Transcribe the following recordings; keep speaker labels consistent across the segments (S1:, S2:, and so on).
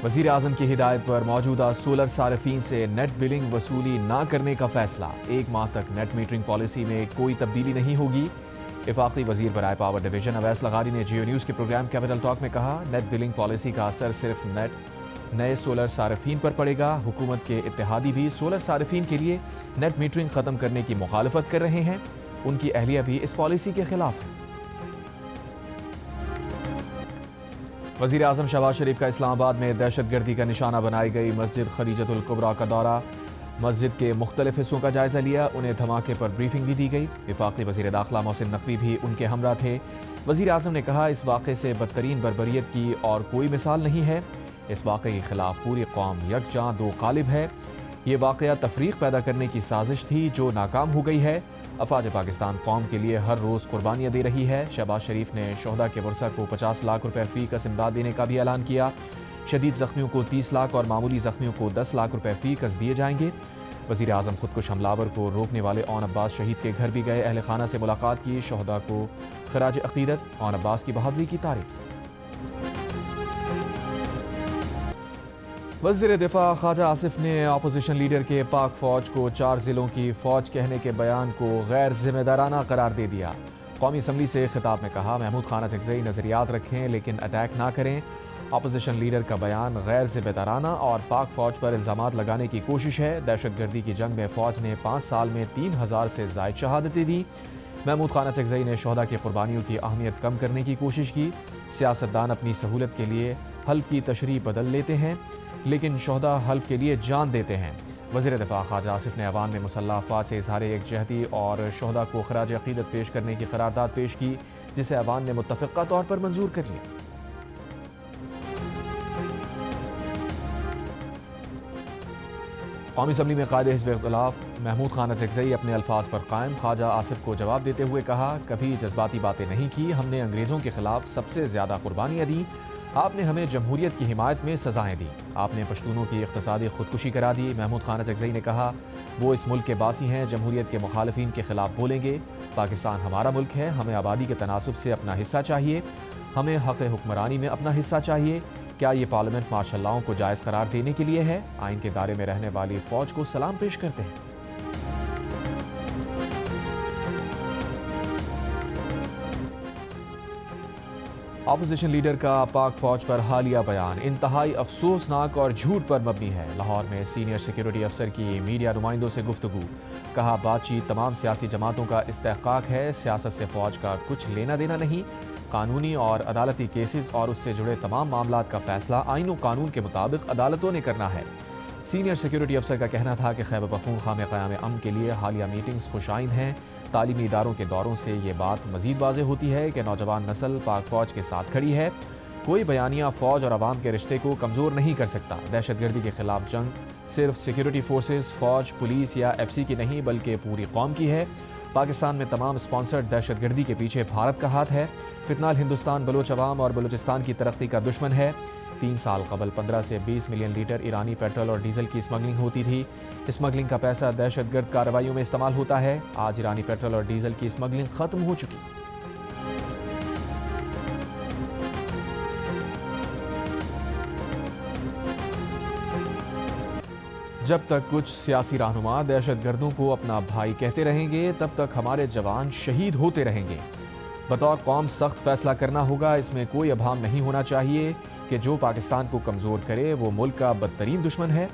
S1: وزیر اعظم کی ہدایت پر موجودہ سولر صارفین سے نیٹ بلنگ وصولی نہ کرنے کا فیصلہ، 1 ماہ تک نیٹ میٹرنگ پالیسی میں کوئی تبدیلی نہیں ہوگی۔ وفاقی وزیر برائے پاور ڈویژن اویس لغاری نے جیو نیوز کے پروگرام کیپٹل ٹاک میں کہا، نیٹ بلنگ پالیسی کا اثر صرف نئے سولر صارفین پر پڑے گا۔ حکومت کے اتحادی بھی سولر صارفین کے لیے نیٹ میٹرنگ ختم کرنے کی مخالفت کر رہے ہیں، ان کی اہلیہ بھی اس پالیسی کے خلاف ہے۔ وزیر اعظم شہباز شریف کا اسلام آباد میں دہشت گردی کا نشانہ بنائی گئی مسجد خدیجۃ الکبریٰ کا دورہ، مسجد کے مختلف حصوں کا جائزہ لیا، انہیں دھماکے پر بریفنگ بھی دی گئی۔ وفاقی وزیر داخلہ محسن نقوی بھی ان کے ہمراہ تھے۔ وزیر اعظم نے کہا، اس واقعے سے بدترین بربریت کی اور کوئی مثال نہیں ہے، اس واقعے کے خلاف پوری قوم یکجاں دو قالب ہے، یہ واقعہ تفریق پیدا کرنے کی سازش تھی جو ناکام ہو گئی ہے۔ افواج پاکستان قوم کے لیے ہر روز قربانیاں دے رہی ہے۔ شہباز شریف نے شہداء کے ورثاء کو 50 لاکھ روپے فی کس امداد دینے کا بھی اعلان کیا۔ شدید زخمیوں کو 30 لاکھ اور معمولی زخمیوں کو 10 لاکھ روپے فی کس دیے جائیں گے۔ وزیر اعظم خودکش حملہ آور کو روکنے والے اون عباس شہید کے گھر بھی گئے، اہل خانہ سے ملاقات کی، شہداء کو خراج عقیدت، اون عباس کی بہادری کی تعریف۔ وزیر دفاع خواجہ آصف نے اپوزیشن لیڈر کے پاک فوج کو 4 ضلعوں کی فوج کہنے کے بیان کو غیر ذمہ دارانہ قرار دے دیا۔ قومی اسمبلی سے خطاب میں کہا، محمود خان اٹھگزئی نظریات رکھیں لیکن اٹیک نہ کریں۔ اپوزیشن لیڈر کا بیان غیر ذمہ دارانہ اور پاک فوج پر الزامات لگانے کی کوشش ہے۔ دہشت گردی کی جنگ میں فوج نے 5 سال میں 3000 سے زائد شہادتیں دیں۔ محمود خان اٹھگزئی نے شہداء کی قربانیوں کی اہمیت کم کرنے کی کوشش کی۔ سیاستدان اپنی سہولت کے لیے حلف کی تشریح بدل لیتے ہیں لیکن شہداء حلف کے لیے جان دیتے ہیں۔ وزیر دفاع خواجہ آصف نے ایوان میں مسلح افواج سے اظہار یکجہتی اور شہداء کو خراج عقیدت پیش کرنے کی قرارداد پیش کی، جسے ایوان نے متفقہ طور پر منظور کر لیا۔ قومی اسمبلی میں قائد حزب اختلاف محمود خان اٹھگزئی اپنے الفاظ پر قائم، خواجہ آصف کو جواب دیتے ہوئے کہا، کبھی جذباتی باتیں نہیں کی، ہم نے انگریزوں کے خلاف سب سے زیادہ قربانیاں دیں، آپ نے ہمیں جمہوریت کی حمایت میں سزائیں دیں، آپ نے پشتونوں کی اقتصادی خودکشی کرا دی۔ محمود خان اٹھگزئی نے کہا، وہ اس ملک کے باسی ہیں، جمہوریت کے مخالفین کے خلاف بولیں گے، پاکستان ہمارا ملک ہے، ہمیں آبادی کے تناسب سے اپنا حصہ چاہیے، ہمیں حق حکمرانی میں اپنا حصہ چاہیے۔ کیا یہ پارلیمنٹ مارشل لاؤں کو جائز قرار دینے کے لیے ہے؟ آئین کے دائرے میں رہنے والی فوج کو سلام پیش کرتے ہیں۔ اپوزیشن لیڈر کا پاک فوج پر حالیہ بیان انتہائی افسوسناک اور جھوٹ پر مبنی ہے۔ لاہور میں سینئر سیکیورٹی افسر کی میڈیا نمائندوں سے گفتگو، کہا، بات چیت تمام سیاسی جماعتوں کا استحقاق ہے، سیاست سے فوج کا کچھ لینا دینا نہیں، قانونی اور عدالتی کیسز اور اس سے جڑے تمام معاملات کا فیصلہ آئین و قانون کے مطابق عدالتوں نے کرنا ہے۔ سینئر سیکیورٹی افسر کا کہنا تھا کہ خیبر پختونخوا میں قیام امن کے لیے حالیہ میٹنگز خوش آئند ہیں۔ تعلیمی اداروں کے دوروں سے یہ بات مزید واضح ہوتی ہے کہ نوجوان نسل پاک فوج کے ساتھ کھڑی ہے، کوئی بیانیہ فوج اور عوام کے رشتے کو کمزور نہیں کر سکتا۔ دہشت گردی کے خلاف جنگ صرف سیکیورٹی فورسز، فوج، پولیس یا ایف سی کی نہیں بلکہ پوری قوم کی ہے۔ پاکستان میں تمام اسپانسرڈ دہشت گردی کے پیچھے بھارت کا ہاتھ ہے۔ فتنال ہندوستان بلوچ عوام اور بلوچستان کی ترقی کا دشمن ہے۔ 3 سال قبل 15 سے 20 ملین لیٹر ایرانی پیٹرول اور ڈیزل کی اسمگلنگ ہوتی تھی۔ اسمگلنگ کا پیسہ دہشت گرد کارروائیوں میں استعمال ہوتا ہے۔ آج ایرانی پیٹرول اور ڈیزل کی اسمگلنگ ختم ہو چکی۔ جب تک کچھ سیاسی رہنما دہشت گردوں کو اپنا بھائی کہتے رہیں گے، تب تک ہمارے جوان شہید ہوتے رہیں گے۔ بطور قوم سخت فیصلہ کرنا ہوگا، اس میں کوئی ابہام نہیں ہونا چاہیے کہ جو پاکستان کو کمزور کرے وہ ملک کا بدترین دشمن ہے۔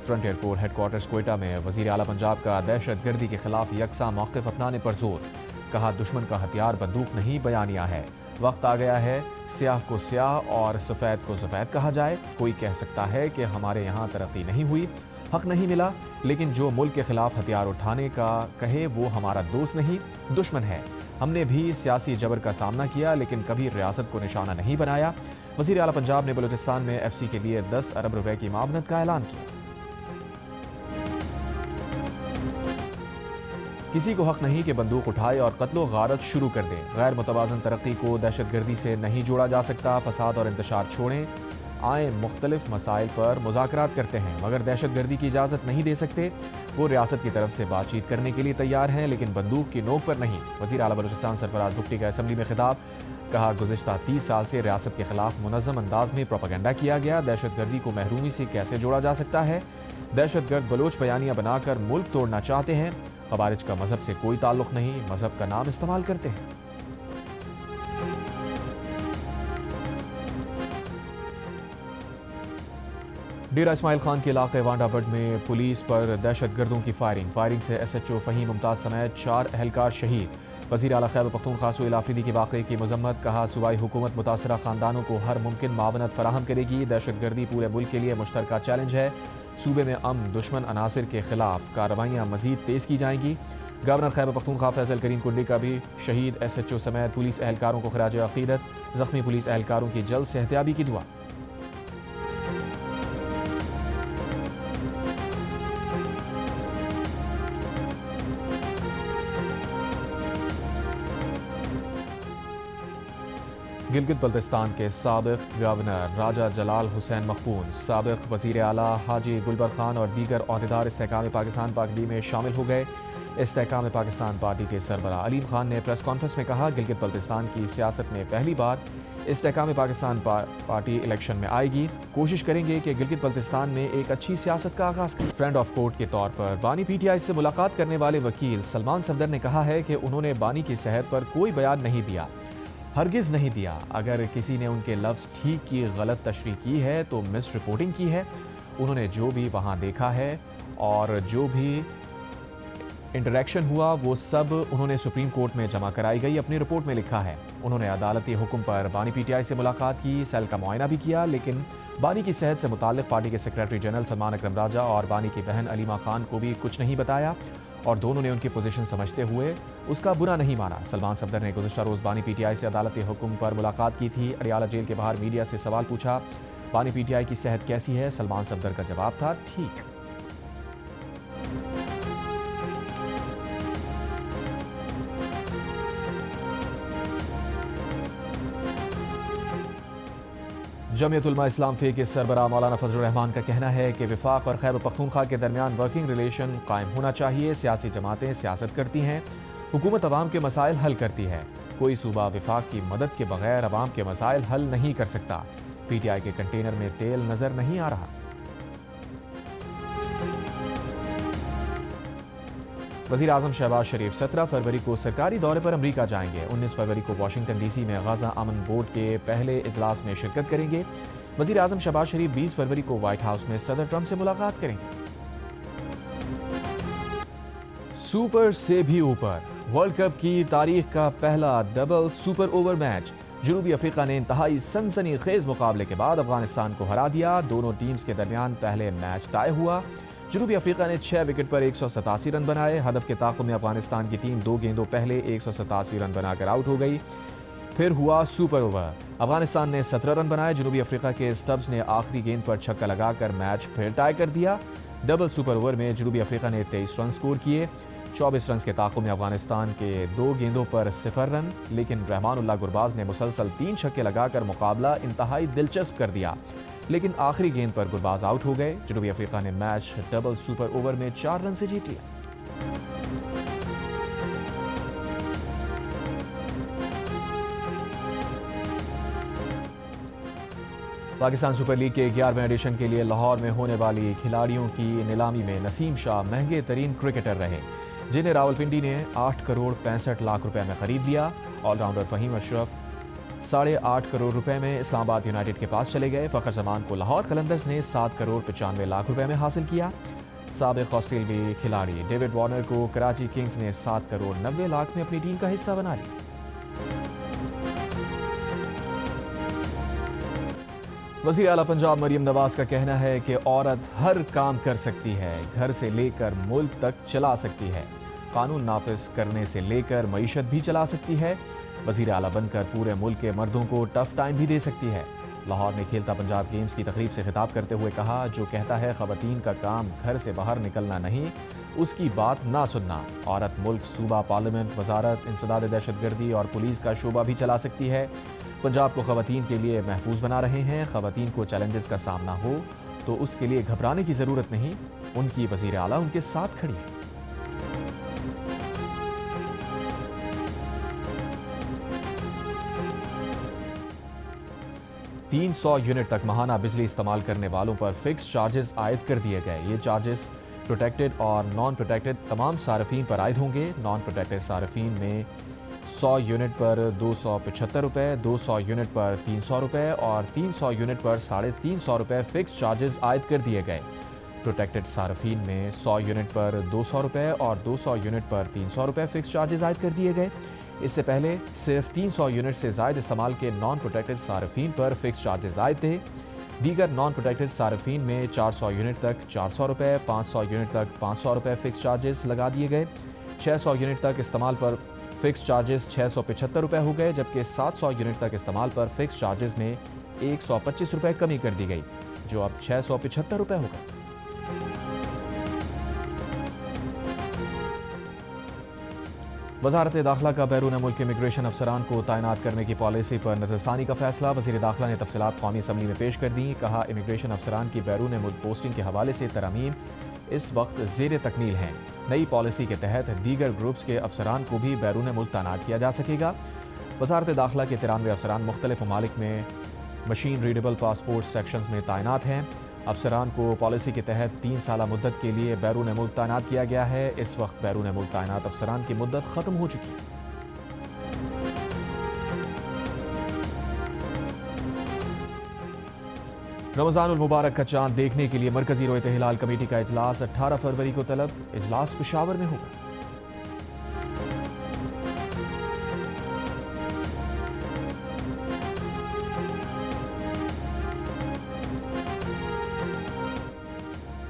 S1: فرنٹیئر کور ہیڈ کوارٹرز کوئٹہ میں وزیر اعلیٰ پنجاب کا دہشت گردی کے خلاف یکساں موقف اپنانے پر زور، کہا، دشمن کا ہتھیار بندوق نہیں بیانیہ ہے، وقت آ گیا ہے سیاہ کو سیاہ اور سفید کو سفید کہا جائے۔ کوئی کہہ سکتا ہے کہ ہمارے یہاں ترقی نہیں ہوئی، حق نہیں ملا، لیکن جو ملک کے خلاف ہتھیار اٹھانے کا کہے وہ ہمارا دوست نہیں دشمن ہے۔ ہم نے بھی سیاسی جبر کا سامنا کیا لیکن کبھی ریاست کو نشانہ نہیں بنایا۔ وزیر اعلیٰ پنجاب نے بلوچستان میں ایف سی کے لیے 10 ارب روپے کی معاونت کا اعلان کیا۔ کسی کو حق نہیں کہ بندوق اٹھائے اور قتل و غارت شروع کر دے۔ غیر متوازن ترقی کو دہشت گردی سے نہیں جوڑا جا سکتا۔ فساد اور انتشار چھوڑیں، آئیں مختلف مسائل پر مذاکرات کرتے ہیں مگر دہشت گردی کی اجازت نہیں دے سکتے۔ وہ ریاست کی طرف سے بات چیت کرنے کے لیے تیار ہیں لیکن بندوق کی نوک پر نہیں۔ وزیر اعلیٰ بلوچستان سرفراز بگٹی کا اسمبلی میں خطاب، کہا گزشتہ 30 سال سے ریاست کے خلاف منظم انداز میں پروپیگنڈا کیا گیا، دہشت گردی کو محرومی سے کیسے جوڑا جا سکتا ہے؟ دہشت گرد بلوچ بیانیاں بنا کر ملک توڑنا چاہتے ہیں، خوارج کا مذہب سے کوئی تعلق نہیں، مذہب کا نام استعمال کرتے ہیں۔ ڈیرہ اسماعیل خان کے علاقے وانڈا بڈ میں پولیس پر دہشت گردوں کی فائرنگ سے ایس ایچ او فہیم ممتاز سمیت 4 اہلکار شہید۔ وزیر اعلیٰ خیبر پختونخوا سہیل آفریدی کی واقعے کی مذمت، کہا صوبائی حکومت متاثرہ خاندانوں کو ہر ممکن معاونت فراہم کرے گی، دہشت گردی پورے ملک کے لیے مشترکہ چیلنج ہے، صوبے میں امن دشمن عناصر کے خلاف کارروائیاں مزید تیز کی جائیں گی۔ گورنر خیبر پختونخوا فیصل کریم کنڈی کا بھی شہید ایس ایچ او سمیت پولیس اہلکاروں کو خراج عقیدت، زخمی پولیس اہلکاروں کی جلد صحتیابی کی دعا۔ گلگت بلتستان کے سابق گورنر راجہ جلال حسین مخبون، سابق وزیر اعلیٰ حاجی گلبر خان اور دیگر عہدیدار استحکام پاکستان پارٹی میں شامل ہو گئے۔ استحکام پاکستان پارٹی کے سربراہ علیم خان نے پریس کانفرنس میں کہا، گلگت بلتستان کی سیاست میں پہلی بار استحکام پاکستان پارٹی الیکشن میں آئے گی، کوشش کریں گے کہ گلگت بلتستان میں ایک اچھی سیاست کا آغاز کریں۔ فرینڈ آف کورٹ کے طور پر بانی پی ٹی آئی سے ملاقات کرنے والے وکیل سلمان صفدر نے کہا ہے کہ انہوں نے بانی کی صحت پر کوئی بیان نہیں دیا، ہرگز نہیں دیا۔ اگر کسی نے ان کے لفظ ٹھیک کی غلط تشریح کی ہے تو مس رپورٹنگ کی ہے۔ انہوں نے جو بھی وہاں دیکھا ہے اور جو بھی انٹریکشن ہوا وہ سب انہوں نے سپریم کورٹ میں جمع کرائی گئی اپنی رپورٹ میں لکھا ہے۔ انہوں نے عدالتی حکم پر بانی پی ٹی آئی سے ملاقات کی، سیل کا معائنہ بھی کیا، لیکن بانی کی صحت سے متعلق پارٹی کے سیکریٹری جنرل سلمان اکرم راجہ اور بانی کی بہن علیمہ خان کو بھی کچھ نہیں بتایا اور دونوں نے ان کی پوزیشن سمجھتے ہوئے اس کا برا نہیں مانا۔ سلمان صفدر نے گزشتہ روز بانی پی ٹی آئی سے عدالتی حکم پر ملاقات کی تھی۔ اڈیالہ جیل کے باہر میڈیا سے سوال پوچھا، بانی پی ٹی آئی کی صحت کیسی ہے؟ سلمان صفدر کا جواب تھا، ٹھیک۔ جمعیت علماء اسلام فے کے سربراہ مولانا فضل الرحمان کا کہنا ہے کہ وفاق اور خیبر پختونخوا کے درمیان ورکنگ ریلیشن قائم ہونا چاہیے۔ سیاسی جماعتیں سیاست کرتی ہیں، حکومت عوام کے مسائل حل کرتی ہے، کوئی صوبہ وفاق کی مدد کے بغیر عوام کے مسائل حل نہیں کر سکتا۔ پی ٹی آئی کے کنٹینر میں تیل نظر نہیں آ رہا۔ وزیر اعظم شہباز شریف 17 فروری کو سرکاری دورے پر امریکہ جائیں گے۔ 19 فروری کو واشنگٹن ڈی سی میں غزہ امن بورڈ کے پہلے اجلاس میں شرکت کریں گے۔ وزیر اعظم شہباز شریف 20 فروری کو وائٹ ہاؤس میں صدر ٹرمپ سے ملاقات کریں گے۔ سپر سے بھی اوپر، ورلڈ کپ کی تاریخ کا پہلا ڈبل سپر اوور میچ۔ جنوبی افریقہ نے انتہائی سنسنی خیز مقابلے کے بعد افغانستان کو ہرا دیا۔ دونوں ٹیمز کے درمیان پہلے میچ ٹائی ہوا۔ جنوبی افریقہ نے 6 وکٹ پر 187 رن بنائے۔ ہدف کے تعاقب میں افغانستان کی ٹیم 2 گیندوں پہلے 187 رن بنا کر آؤٹ ہو گئی۔ پھر ہوا سپر اوور، افغانستان نے 17 رن بنائے۔ جنوبی افریقہ کے اسٹبز نے آخری گیند پر چھکا لگا کر میچ پھر ٹائی کر دیا۔ ڈبل سپر اوور میں جنوبی افریقہ نے 23 رن سکور کیے۔ 24 رنز کے تعاقب میں افغانستان کے 2 گیندوں پر 0 رن، لیکن رحمان اللہ گرباز نے مسلسل 3 چھکے لگا کر مقابلہ انتہائی دلچسپ کر دیا، لیکن آخری گیند پر گرباز آؤٹ ہو گئے۔ جنوبی افریقہ نے میچ ڈبل سپر اوور میں 4 رن سے جیت لیا۔ پاکستان سپر لیگ کے 11ویں ایڈیشن کے لیے لاہور میں ہونے والی کھلاڑیوں کی نیلامی میں نسیم شاہ مہنگے ترین کرکٹر رہے، جنہیں راولپنڈی نے 8 کروڑ 65 لاکھ روپے میں خرید لیا۔ آل راؤنڈر فہیم اشرف 8.5 کروڑ روپے میں اسلام آباد یونائیٹڈ کے پاس چلے گئے۔ فخر زمان کو لاہور قلندرز نے 7 کروڑ 95 لاکھ روپے میں حاصل کیا۔ سابق آسٹریلوی کھلاڑی ڈیوڈ وارنر کو کراچی کنگز نے 7 کروڑ 90 لاکھ میں اپنی ٹیم کا حصہ بنا لیا۔ وزیر اعلیٰ پنجاب مریم نواز کا کہنا ہے کہ عورت ہر کام کر سکتی ہے، گھر سے لے کر ملک تک چلا سکتی ہے، قانون نافذ کرنے سے لے کر معیشت بھی چلا سکتی ہے، وزیر اعلیٰ بن کر پورے ملک کے مردوں کو ٹف ٹائم بھی دے سکتی ہے۔ لاہور میں کھیلتا پنجاب گیمز کی تقریب سے خطاب کرتے ہوئے کہا، جو کہتا ہے خواتین کا کام گھر سے باہر نکلنا نہیں، اس کی بات نہ سننا۔ عورت ملک، صوبہ، پارلیمنٹ، وزارت، انسداد دہشت گردی اور پولیس کا شعبہ بھی چلا سکتی ہے۔ پنجاب کو خواتین کے لیے محفوظ بنا رہے ہیں۔ خواتین کو چیلنجز کا سامنا ہو، تو اس کے لیے گھبرانے کی ضرورت نہیں، ان کی وزیر اعلیٰ ان کے ساتھ کھڑی ہے۔ تین 100 یونٹ تک ماہانہ بجلی استعمال کرنے والوں پر فکس چارجز عائد کر دیے گئے۔ یہ چارجز پروٹیکٹڈ اور نان پروٹیکٹڈ تمام صارفین پر عائد ہوں گے۔ نان پروٹیکٹڈ صارفین میں 100 یونٹ پر 275 روپے، 200 یونٹ پر 300 روپے اور 300 یونٹ پر 350 روپے فکس چارجز عائد کر دیے گئے۔ پروٹیکٹڈ صارفین میں 100 یونٹ پر 200 روپے اور 200 یونٹ پر 300 روپے فکس چارجز عائد کر دیے گئے۔ اس سے پہلے صرف 300 یونٹ سے زائد استعمال کے نان پروٹیکٹڈ صارفین پر فکس چارجز عائد تھے۔ دیگر نان پروٹیکٹڈ صارفین میں 400 یونٹ تک 400 روپے، 500 یونٹ تک 500 روپے فکس چارجز لگا دیے گئے۔ 600 یونٹ تک استعمال پر فکس چارجز 675 روپے ہو گئے، جبکہ 700 یونٹ تک استعمال پر فکس چارجز میں 125 روپے کمی کر دی گئی، جو اب 675 روپے ہو گئے۔ وزارت داخلہ کا بیرون ملک امیگریشن افسران کو تعینات کرنے کی پالیسی پر نظر ثانی کا فیصلہ۔ وزیر داخلہ نے تفصیلات قومی اسمبلی میں پیش کر دیں۔ کہا، امیگریشن افسران کی بیرون ملک پوسٹنگ کے حوالے سے ترامیم اس وقت زیر تکمیل ہیں۔ نئی پالیسی کے تحت دیگر گروپس کے افسران کو بھی بیرون ملک تعینات کیا جا سکے گا۔ وزارت داخلہ کے 93 افسران مختلف ممالک میں مشین ریڈیبل پاسپورٹ سیکشنز میں تعینات ہیں۔ افسران کو پالیسی کے تحت 3 سالہ مدت کے لیے بیرون ملک تعینات کیا گیا ہے۔ اس وقت بیرون ملک تعینات افسران کی مدت ختم ہو چکی ہے۔ رمضان المبارک کا چاند دیکھنے کے لیے مرکزی رؤیت ہلال کمیٹی کا اجلاس 18 فروری کو طلب۔ اجلاس پشاور میں ہوگا۔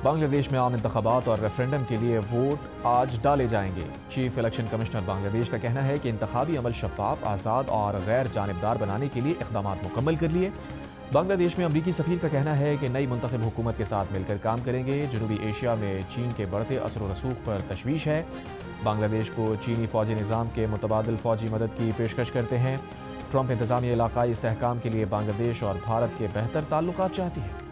S1: بنگلہ دیش میں عام انتخابات اور ریفرنڈم کے لیے ووٹ آج ڈالے جائیں گے۔ چیف الیکشن کمشنر بنگلہ دیش کا کہنا ہے کہ انتخابی عمل شفاف، آزاد اور غیر جانبدار بنانے کے لیے اقدامات مکمل کر لیے۔ بنگلہ دیش میں امریکی سفیر کا کہنا ہے کہ نئی منتخب حکومت کے ساتھ مل کر کام کریں گے۔ جنوبی ایشیا میں چین کے بڑھتے اثر و رسوخ پر تشویش ہے۔ بنگلہ دیش کو چینی فوجی نظام کے متبادل فوجی مدد کی پیشکش کرتے ہیں۔ ٹرمپ انتظامیہ علاقائی استحکام کے لیے بنگلہ دیش اور بھارت کے بہتر تعلقات چاہتی ہے۔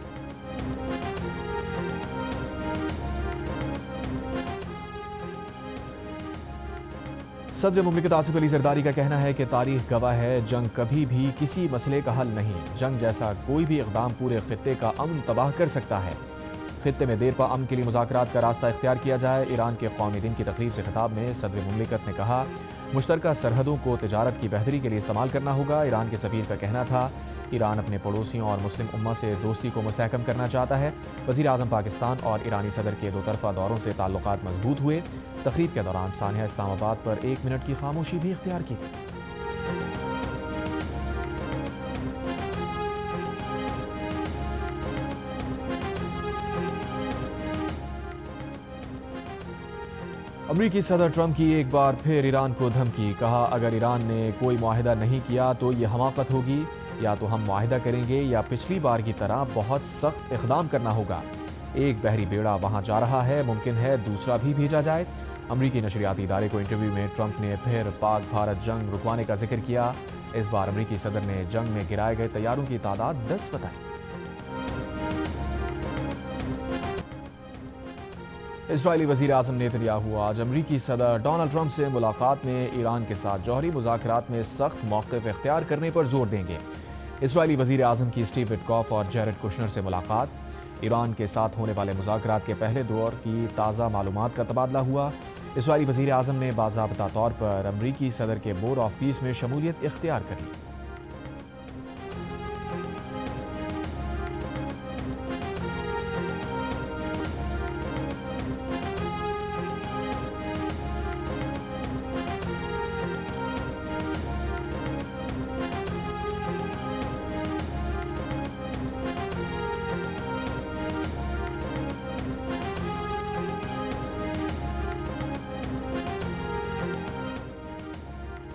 S1: صدر مملکت آصف علی زرداری کا کہنا ہے کہ تاریخ گواہ ہے، جنگ کبھی بھی کسی مسئلے کا حل نہیں۔ جنگ جیسا کوئی بھی اقدام پورے خطے کا امن تباہ کر سکتا ہے۔ خطے میں دیر پا امن کے لیے مذاکرات کا راستہ اختیار کیا جائے۔ ایران کے قومی دن کی تقریب سے خطاب میں صدر مملکت نے کہا، مشترکہ سرحدوں کو تجارت کی بہتری کے لیے استعمال کرنا ہوگا۔ ایران کے سفیر کا کہنا تھا، ایران اپنے پڑوسیوں اور مسلم امہ سے دوستی کو مستحکم کرنا چاہتا ہے۔ وزیر اعظم پاکستان اور ایرانی صدر کے 2 طرفہ دوروں سے تعلقات مضبوط ہوئے۔ تقریب کے دوران سانحہ اسلام آباد پر 1 منٹ کی خاموشی بھی اختیار کی گئی۔ امریکی صدر ٹرمپ کی ایک بار پھر ایران کو دھمکی۔ کہا، اگر ایران نے کوئی معاہدہ نہیں کیا تو یہ حماقت ہوگی، یا تو ہم معاہدہ کریں گے یا پچھلی بار کی طرح بہت سخت اقدام کرنا ہوگا۔ ایک بحری بیڑا وہاں جا رہا ہے، ممکن ہے دوسرا بھی بھیجا جائے۔ امریکی نشریاتی ادارے کو انٹرویو میں ٹرمپ نے پھر پاک بھارت جنگ رکوانے کا ذکر کیا۔ اس بار امریکی صدر نے جنگ میں گرائے گئے طیاروں کی تعداد 10 بتائی۔ اسرائیلی وزیر اعظم نیتن یاہو آج امریکی صدر ڈونلڈ ٹرمپ سے ملاقات میں ایران کے ساتھ جوہری مذاکرات میں سخت موقف اختیار کرنے پر زور دیں گے۔ اسرائیلی وزیر اعظم کی اسٹیو وٹکوف اور جیرڈ کوشنر سے ملاقات۔ ایران کے ساتھ ہونے والے مذاکرات کے پہلے دور کی تازہ معلومات کا تبادلہ ہوا۔ اسرائیلی وزیر اعظم نے باضابطہ طور پر امریکی صدر کے بورڈ آف پیس میں شمولیت اختیار کر لی۔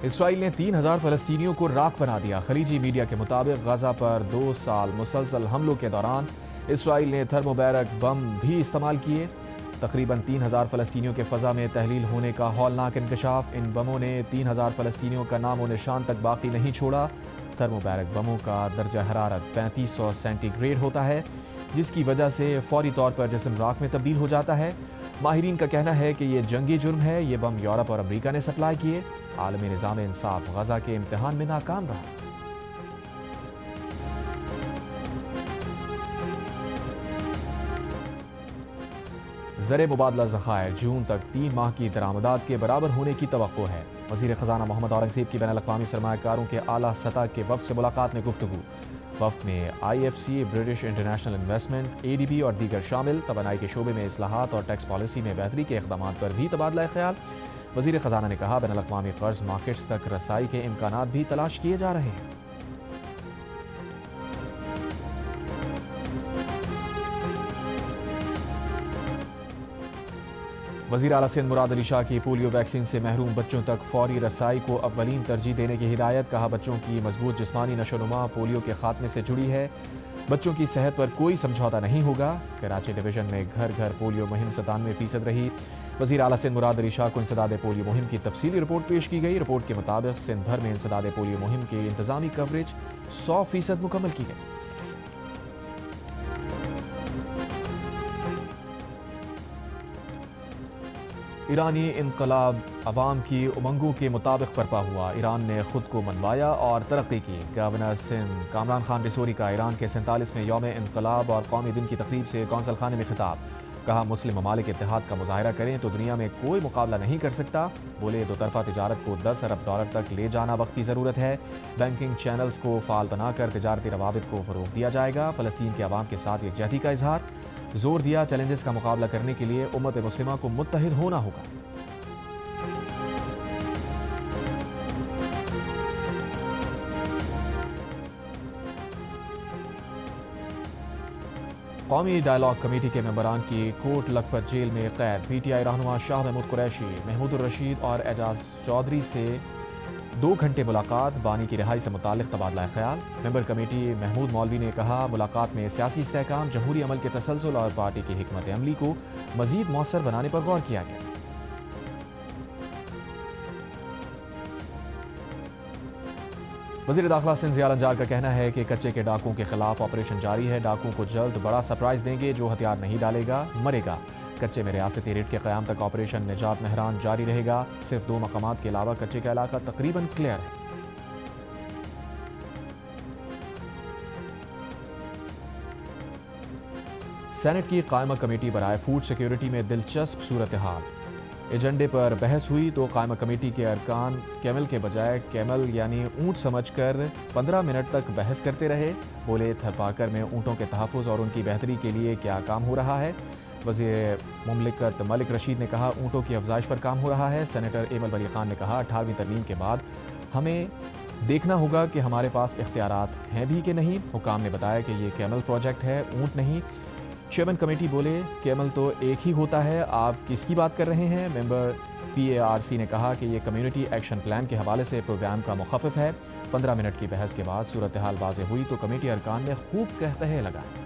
S1: اسرائیل نے 3000 فلسطینیوں کو راکھ بنا دیا۔ خلیجی میڈیا کے مطابق غزہ پر 2 سال مسلسل حملوں کے دوران اسرائیل نے تھرمو بیرک بم بھی استعمال کیے۔ تقریباً 3000 فلسطینیوں کے فضا میں تحلیل ہونے کا ہولناک انکشاف۔ ان بموں نے 3000 فلسطینیوں کا نام و نشان تک باقی نہیں چھوڑا۔ تھرمو بیرک بموں کا درجہ حرارت 3500 سینٹی گریڈ ہوتا ہے۔ جس کی وجہ سے فوری طور پر جسم راکھ میں تبدیل ہو جاتا ہے۔ ماہرین کا کہنا ہے کہ یہ جنگی جرم ہے۔ یہ بم یورپ اور امریکہ نے سپلائی کیے۔ عالمی نظام انصاف غزہ کے امتحان میں ناکام رہا۔ زر مبادلہ ذخائر جون تک 3 ماہ کی درآمدات کے برابر ہونے کی توقع ہے۔ وزیر خزانہ محمد اورنگزیب کی بین الاقوامی سرمایہ کاروں کے اعلیٰ سطح کے وفد سے ملاقات میں گفتگو۔ وفد میں IFC، British international investment, ADB اور دیگر شامل۔ توانائی کے شعبے میں اصلاحات اور ٹیکس پالیسی میں بہتری کے اقدامات پر بھی تبادلہ خیال۔ وزیر خزانہ نے کہا بین الاقوامی قرض مارکیٹس تک رسائی کے امکانات بھی تلاش کیے جا رہے ہیں۔ وزیر اعلیٰ سندھ مراد علی شاہ کی پولیو ویکسین سے محروم بچوں تک فوری رسائی کو اولین ترجیح دینے کی ہدایت۔ کہا بچوں کی مضبوط جسمانی نشو و نما پولیو کے خاتمے سے جڑی ہے۔ بچوں کی صحت پر کوئی سمجھوتا نہیں ہوگا۔ کراچی ڈویژن میں گھر گھر پولیو مہم 97% رہی۔ وزیر اعلیٰ سندھ مراد علی شاہ کو انسداد پولیو مہم کی تفصیلی رپورٹ پیش کی گئی۔ رپورٹ کے مطابق سندھ بھر میں انسداد پولیو مہم کی انتظامی کوریج 100% مکمل کی گئی۔ ایرانی انقلاب عوام کی امنگوں کے مطابق برپا ہوا۔ ایران نے خود کو منوایا اور ترقی کی۔ گورنر سندھ کامران خان رسوری کا ایران کے 47ویں یوم انقلاب اور قومی دن کی تقریب سے کونسل خانے میں خطاب۔ کہا مسلم ممالک اتحاد کا مظاہرہ کریں تو دنیا میں کوئی مقابلہ نہیں کر سکتا۔ بولے دو طرفہ تجارت کو 10 ارب ڈالر تک لے جانا وقت کی ضرورت ہے۔ بینکنگ چینلز کو فعال بنا کر تجارتی روابط کو فروغ دیا جائے گا۔ فلسطین کے عوام کے ساتھ یکجہتی کا اظہار۔ زور دیا چیلنجز کا مقابلہ کرنے کے لیے امت مسلمہ کو متحد ہونا ہوگا۔ قومی ڈائیلاگ کمیٹی کے ممبران کی کوٹ لکھپت جیل میں قید۔ PTI رہنما شاہ محمود قریشی، محمود الرشید اور اعجاز چودھری سے 2 گھنٹے ملاقات۔ بانی کی رہائی سے متعلق تبادلہ خیال۔ ممبر کمیٹی محمود مولوی نے کہا ملاقات میں سیاسی استحکام، جمہوری عمل کے تسلسل اور پارٹی کی حکمت عملی کو مزید مؤثر بنانے پر غور کیا گیا۔ وزیر داخلہ سندھ ضیاء الانجار کا کہنا ہے کہ کچے کے ڈاکوؤں کے خلاف آپریشن جاری ہے۔ ڈاکوؤں کو جلد بڑا سرپرائز دیں گے۔ جو ہتھیار نہیں ڈالے گا مرے گا۔ کچے میں ریاستی ریٹ کے قیام تک آپریشن نجات مہران جاری رہے گا۔ صرف 2 مقامات کے علاوہ کچے کا علاقہ تقریباً کلیئر ہے۔ سینٹ کی قائمہ کمیٹی برائے فوڈ سیکیورٹی میں دلچسپ صورتحال۔ ایجنڈے پر بحث ہوئی تو قائمہ کمیٹی کے ارکان کیمل کے بجائے کیمل یعنی اونٹ سمجھ کر 15 منٹ تک بحث کرتے رہے۔ بولے تھرپاکر میں اونٹوں کے تحفظ اور ان کی بہتری کے لیے کیا کام ہو رہا ہے۔ وزیر مملکت ملک رشید نے کہا اونٹوں کی افزائش پر کام ہو رہا ہے۔ سینیٹر ایمل ولی خان نے کہا 18ویں ترمیم کے بعد ہمیں دیکھنا ہوگا کہ ہمارے پاس اختیارات ہیں بھی کہ نہیں۔ حکام نے بتایا کہ یہ کیمل پروجیکٹ ہے، اونٹ نہیں۔ چیئرمین کمیٹی بولے کیمل تو ایک ہی ہوتا ہے، آپ کس کی بات کر رہے ہیں۔ ممبر PARC نے کہا کہ یہ کمیونٹی ایکشن پلان کے حوالے سے پروگرام کا مخفف ہے۔ 15 منٹ کی بحث کے بعد صورتحال واضح ہوئی تو کمیٹی ارکان نے خوب قہقہے لگائے۔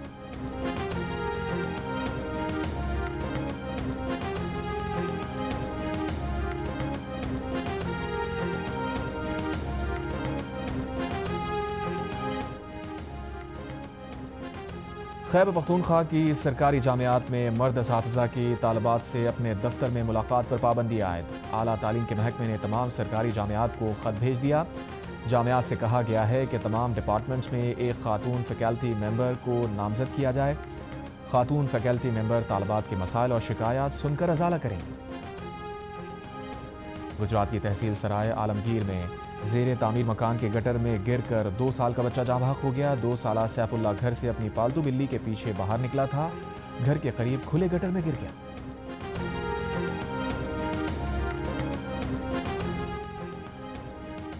S1: خیبر پختونخوا کی سرکاری جامعات میں مرد اساتذہ کی طالبات سے اپنے دفتر میں ملاقات پر پابندی عائد۔ اعلیٰ تعلیم کے محکمے نے تمام سرکاری جامعات کو خط بھیج دیا۔ جامعات سے کہا گیا ہے کہ تمام ڈپارٹمنٹس میں ایک خاتون فیکلٹی ممبر کو نامزد کیا جائے۔ خاتون فیکلٹی ممبر طالبات کے مسائل اور شکایات سن کر ازالہ کریں گے۔ گجرات کی تحصیل سرائے عالمگیر میں زیر تعمیر مکان کے گٹر میں گر کر 2 سال کا بچہ جاں بحق ہو گیا۔ 2 سالہ سیف اللہ گھر سے اپنی پالتو بلی کے پیچھے باہر نکلا تھا، گھر کے قریب کھلے گٹر میں گر گیا۔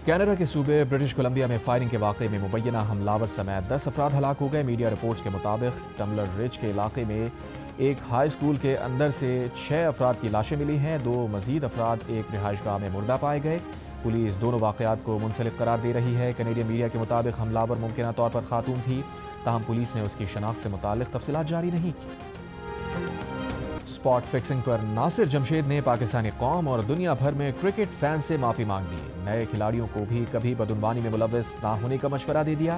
S1: کینیڈا کے صوبے برٹش کولمبیا میں فائرنگ کے واقعے میں مبینہ حملاور سمیت 10 افراد ہلاک ہو گئے۔ میڈیا رپورٹس کے مطابق ٹمبلر رچ کے علاقے میں ایک ہائی اسکول کے اندر سے 6 افراد کی لاشیں ملی ہیں۔ 2 مزید افراد ایک رہائش گاہ میں مردہ پائے گئے۔ پولیس دونوں واقعات کو منسلک قرار دے رہی ہے۔ کینیڈین میڈیا کے مطابق حملاور ممکنہ طور پر خاتون تھی، تاہم پولیس نے اس کی شناخت سے متعلق تفصیلات جاری نہیں کی۔ اسپاٹ فکسنگ پر ناصر جمشید نے پاکستانی قوم اور دنیا بھر میں کرکٹ فین سے معافی مانگ لی۔ نئے کھلاڑیوں کو بھی کبھی بدعنوانی میں ملوث نہ ہونے کا مشورہ دے دیا۔